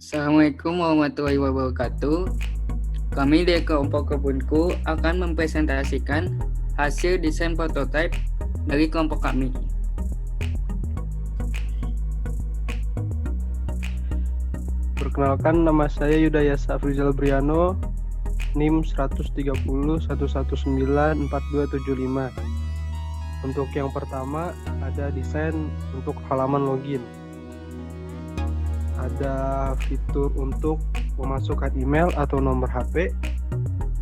Assalamualaikum warahmatullahi wabarakatuh. Kami dari kelompok Kebunku akan mempresentasikan hasil desain prototipe dari kelompok kami. Perkenalkan, nama saya Yudaya Safrizal Briano, NIM 130.119.4275. Untuk yang pertama, ada desain untuk halaman login. Ada fitur untuk memasukkan email atau nomor HP.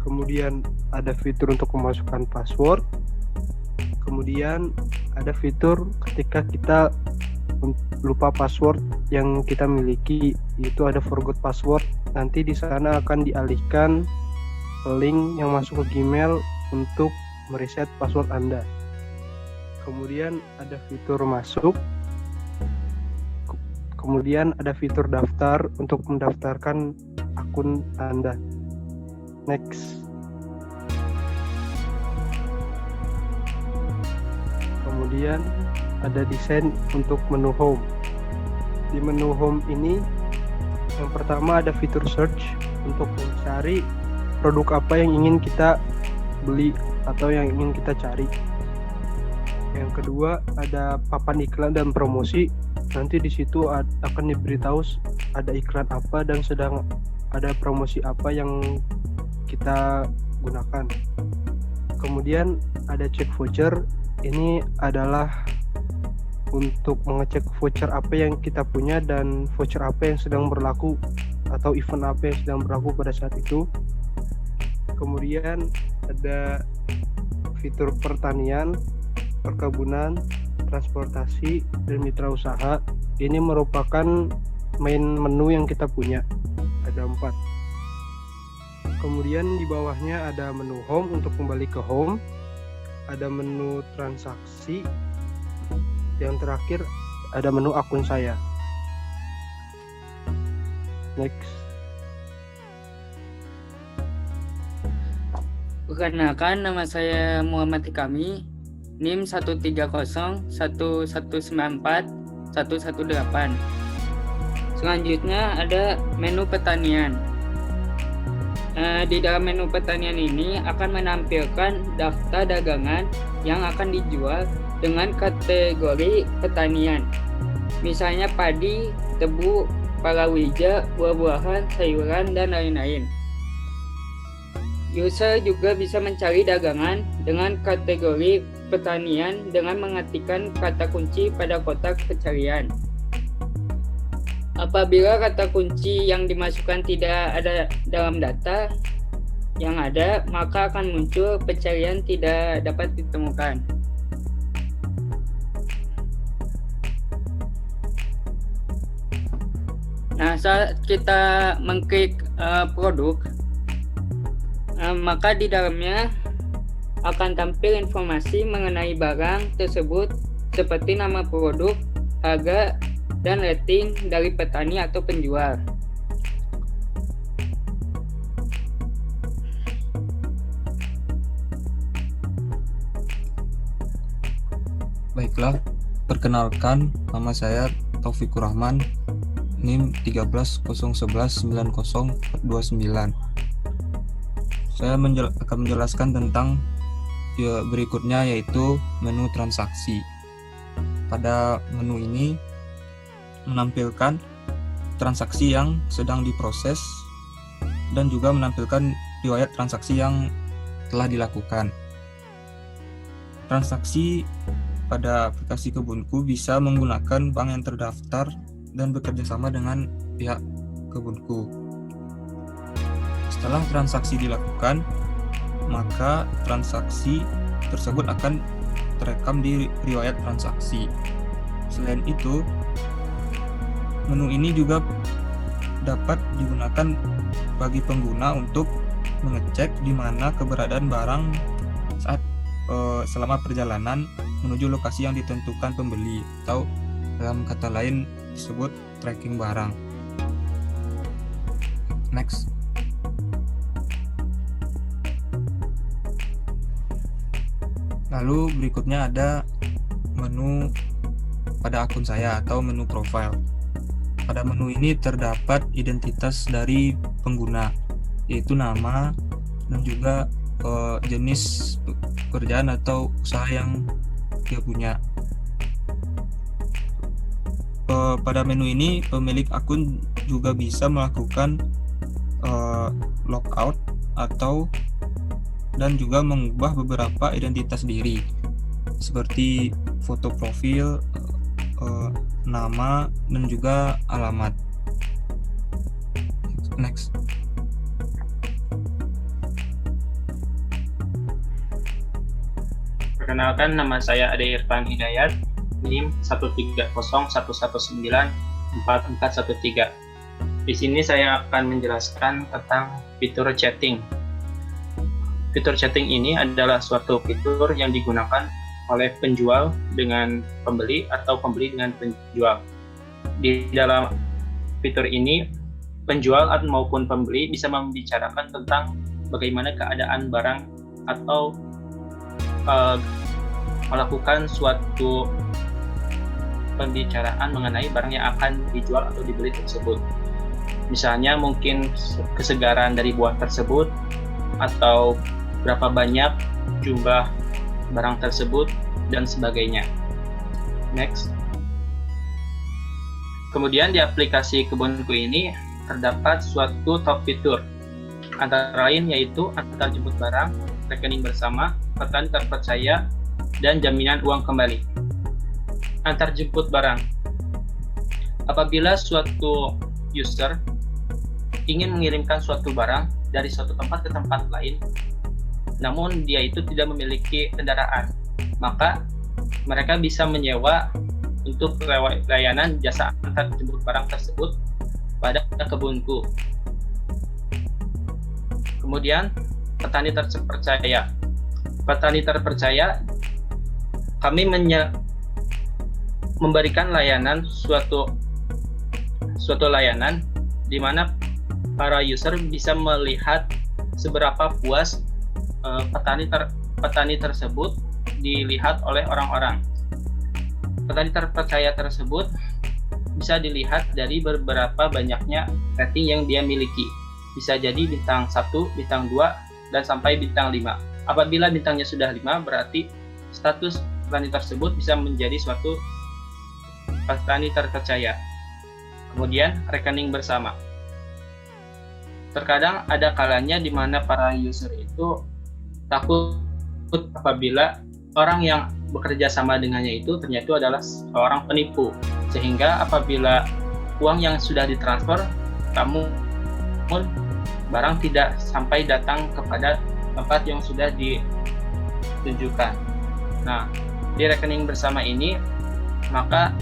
Kemudian ada fitur untuk memasukkan password. Kemudian ada fitur ketika kita lupa password yang kita miliki, itu ada forgot password. Nanti di sana akan dialihkan link yang masuk ke Gmail untuk mereset password Anda. Kemudian ada fitur masuk. Kemudian ada fitur daftar untuk mendaftarkan akun Anda. Next. Kemudian ada desain untuk menu home. Di menu home ini yang pertama ada fitur search untuk mencari produk apa yang ingin kita beli atau yang ingin kita cari. Yang kedua ada papan iklan dan promosi. Nanti di situ akan diberitahu ada iklan apa dan sedang ada promosi apa yang kita gunakan. Kemudian ada check voucher. Ini adalah untuk mengecek voucher apa yang kita punya dan voucher apa yang sedang berlaku atau event apa yang sedang berlaku pada saat itu. Kemudian ada fitur pertanian, perkebunan, transportasi, dan mitra usaha. Ini merupakan main menu yang kita punya. Ada 4. Kemudian di bawahnya ada menu home untuk kembali ke home. Ada menu transaksi. Yang terakhir ada menu akun saya. Next. Perkenalkan, nama saya Muhammad Hikami, NIM 130.1194.118. Selanjutnya ada menu pertanian. Di dalam menu pertanian ini akan menampilkan daftar dagangan yang akan dijual dengan kategori pertanian. Misalnya padi, tebu, palawija, buah-buahan, sayuran, dan lain-lain. User juga bisa mencari dagangan dengan kategori pertanian dengan mengetikkan kata kunci pada kotak pencarian. Apabila kata kunci yang dimasukkan tidak ada dalam data yang ada, maka akan muncul pencarian tidak dapat ditemukan. Nah, saat kita mengklik produk, maka di dalamnya akan tampil informasi mengenai barang tersebut seperti nama produk, harga, dan rating dari petani atau penjual. Baiklah, perkenalkan, nama saya Taufikur Rahman, NIM 13.011.90.29. Saya akan menjelaskan tentang berikutnya, yaitu menu transaksi. Pada menu ini menampilkan transaksi yang sedang diproses dan juga menampilkan riwayat transaksi yang telah dilakukan. Transaksi pada aplikasi Kebunku bisa menggunakan bank yang terdaftar dan bekerja sama dengan pihak Kebunku. Setelah transaksi dilakukan, maka transaksi tersebut akan terekam di riwayat transaksi. Selain itu, menu ini juga dapat digunakan bagi pengguna untuk mengecek di mana keberadaan barang saat selama perjalanan menuju lokasi yang ditentukan pembeli, atau dalam kata lain disebut tracking barang. Next. Lalu berikutnya ada menu pada akun saya atau menu profile. pada menu ini terdapat identitas dari pengguna, yaitu nama dan juga jenis pekerjaan atau usaha yang dia punya. Pada menu ini pemilik akun juga bisa melakukan logout dan juga mengubah beberapa identitas diri seperti foto profil, nama, dan juga alamat. Next. Perkenalkan, nama saya Ade Irfan Hidayat, NIM 13101114413. Di sini saya akan menjelaskan tentang fitur chatting. Fitur chatting ini adalah suatu fitur yang digunakan oleh penjual dengan pembeli atau pembeli dengan penjual. Di dalam fitur ini, penjual maupun pembeli bisa membicarakan tentang bagaimana keadaan barang atau melakukan suatu pembicaraan mengenai barang yang akan dijual atau dibeli tersebut. Misalnya mungkin kesegaran dari buah tersebut, atau berapa banyak jumlah barang tersebut, dan sebagainya. Next. Kemudian di aplikasi Kebunku ini terdapat suatu top fitur, antara lain yaitu antar jemput barang, rekening bersama, petani terpercaya, dan jaminan uang kembali. Antar jemput barang. Apabila suatu user ingin mengirimkan suatu barang dari suatu tempat ke tempat lain, namun dia itu tidak memiliki kendaraan, maka mereka bisa menyewa untuk layanan jasa antar jemput barang tersebut pada Kebunku. Kemudian petani terpercaya. Petani terpercaya, kami memberikan layanan suatu layanan di mana para user bisa melihat seberapa puas petani tersebut dilihat oleh orang-orang. Petani terpercaya tersebut bisa dilihat dari beberapa banyaknya rating yang dia miliki. Bisa jadi bintang 1, bintang 2, dan sampai bintang 5. Apabila bintangnya sudah 5, berarti status petani tersebut bisa menjadi suatu petani terpercaya. Kemudian rekening bersama. Terkadang ada kalanya di mana para user itu takut apabila orang yang bekerja sama dengannya itu ternyata adalah seorang penipu, sehingga apabila uang yang sudah ditransfer, namun barang tidak sampai datang kepada tempat yang sudah ditunjukkan. Nah, di rekening bersama ini, maka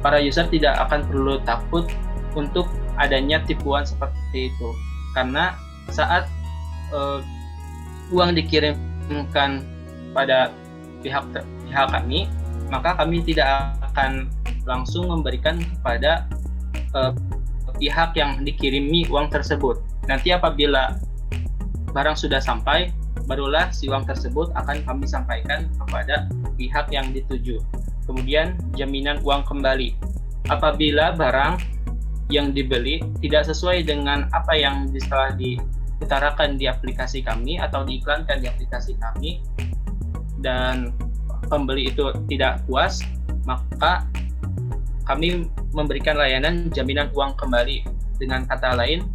para user tidak akan perlu takut untuk adanya tipuan seperti itu, karena saat uang dikirimkan pada pihak kami, maka kami tidak akan langsung memberikan kepada pihak yang dikirimi uang tersebut. Nanti apabila barang sudah sampai, barulah si uang tersebut akan kami sampaikan kepada pihak yang dituju. Kemudian jaminan uang kembali. Apabila barang yang dibeli tidak sesuai dengan apa yang telah diutarakan di aplikasi kami atau diiklankan di aplikasi kami, dan pembeli itu tidak puas, maka kami memberikan layanan jaminan uang kembali. Dengan kata lain,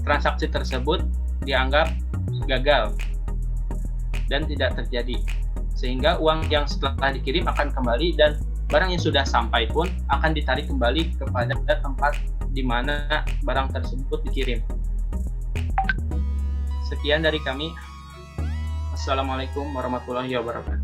transaksi tersebut dianggap gagal dan tidak terjadi, sehingga uang yang setelah dikirim akan kembali dan barang yang sudah sampai pun akan ditarik kembali kepada tempat di mana barang tersebut dikirim. Sekian dari kami. Assalamualaikum warahmatullahi wabarakatuh.